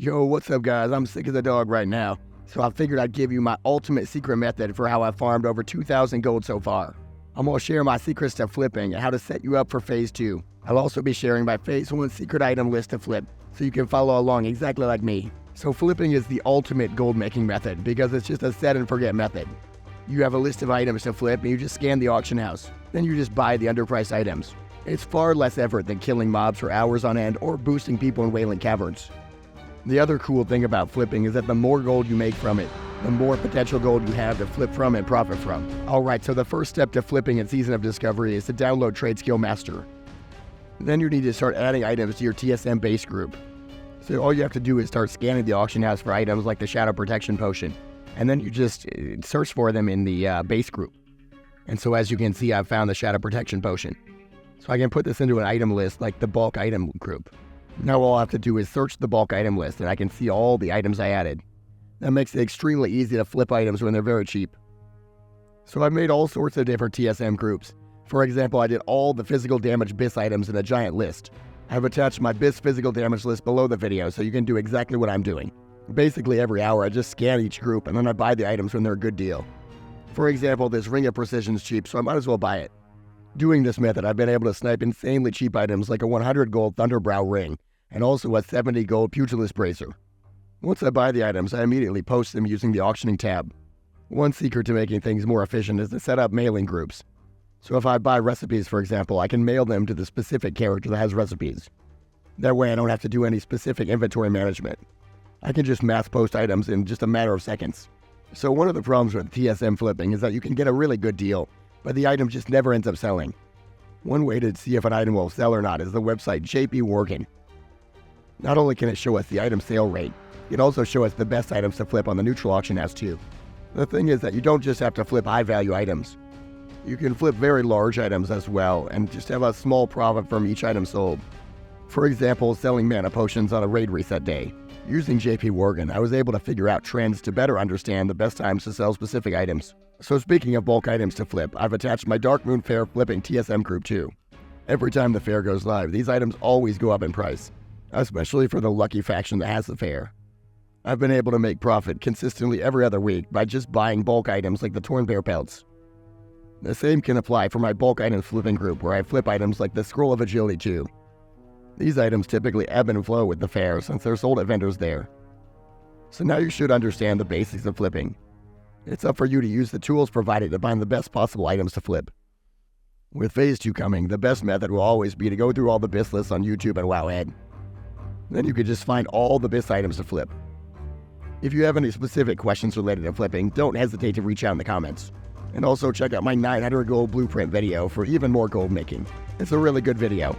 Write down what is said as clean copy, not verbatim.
Yo, what's up guys? I'm sick as a dog right now, so I figured I'd give you my ultimate secret method for how I've farmed over 2,000 gold so far. I'm going to share my secrets to flipping and how to set you up for Phase 2. I'll also be sharing my Phase 1 secret item list to flip, so you can follow along exactly like me. So flipping is the ultimate gold making method because it's just a set and forget method. You have a list of items to flip and you just scan the auction house. Then you just buy the underpriced items. It's far less effort than killing mobs for hours on end or boosting people in Wailing Caverns. The other cool thing about flipping is that the more gold you make from it, the more potential gold you have to flip from and profit from. Alright, so the first step to flipping in Season of Discovery is to download Trade Skill Master. Then you need to start adding items to your TSM base group. So all you have to do is start scanning the auction house for items like the Shadow Protection Potion, and then you just search for them in the base group. And so as you can see, I've found the Shadow Protection Potion. So I can put this into an item list like the bulk item group. Now all I have to do is search the bulk item list and I can see all the items I added. That makes it extremely easy to flip items when they're very cheap. So I've made all sorts of different TSM groups. For example, I did all the physical damage BIS items in a giant list. I've attached my BIS physical damage list below the video so you can do exactly what I'm doing. Basically every hour I just scan each group and then I buy the items when they're a good deal. For example, this Ring of Precision is cheap, so I might as well buy it. Doing this method, I've been able to snipe insanely cheap items like a 100 gold Thunderbrow ring, and also a 70 gold Pugilist Bracer. Once I buy the items, I immediately post them using the auctioning tab. One secret to making things more efficient is to set up mailing groups. So if I buy recipes, for example, I can mail them to the specific character that has recipes. That way I don't have to do any specific inventory management. I can just mass post items in just a matter of seconds. So one of the problems with TSM flipping is that you can get a really good deal, but the item just never ends up selling. One way to see if an item will sell or not is the website Wargan. Not only can it show us the item sale rate, it also shows us the best items to flip on the neutral auction house too. The thing is that you don't just have to flip high value items. You can flip very large items as well and just have a small profit from each item sold. For example, selling mana potions on a raid reset day. Using Wargan, I was able to figure out trends to better understand the best times to sell specific items. So speaking of bulk items to flip, I've attached my Dark Moon Fair flipping TSM group too. Every time the fair goes live, these items always go up in price, especially for the lucky faction that has the fair. I've been able to make profit consistently every other week by just buying bulk items like the Torn Bear pelts. The same can apply for my bulk items flipping group where I flip items like the Scroll of Agility too. These items typically ebb and flow with the fair since they're sold at vendors there. So now you should understand the basics of flipping. It's up for you to use the tools provided to find the best possible items to flip. With Phase 2 coming, the best method will always be to go through all the BIS lists on YouTube and Wowhead. Then you can just find all the BIS items to flip. If you have any specific questions related to flipping, don't hesitate to reach out in the comments. And also check out my 900 gold blueprint video for even more gold making. It's a really good video.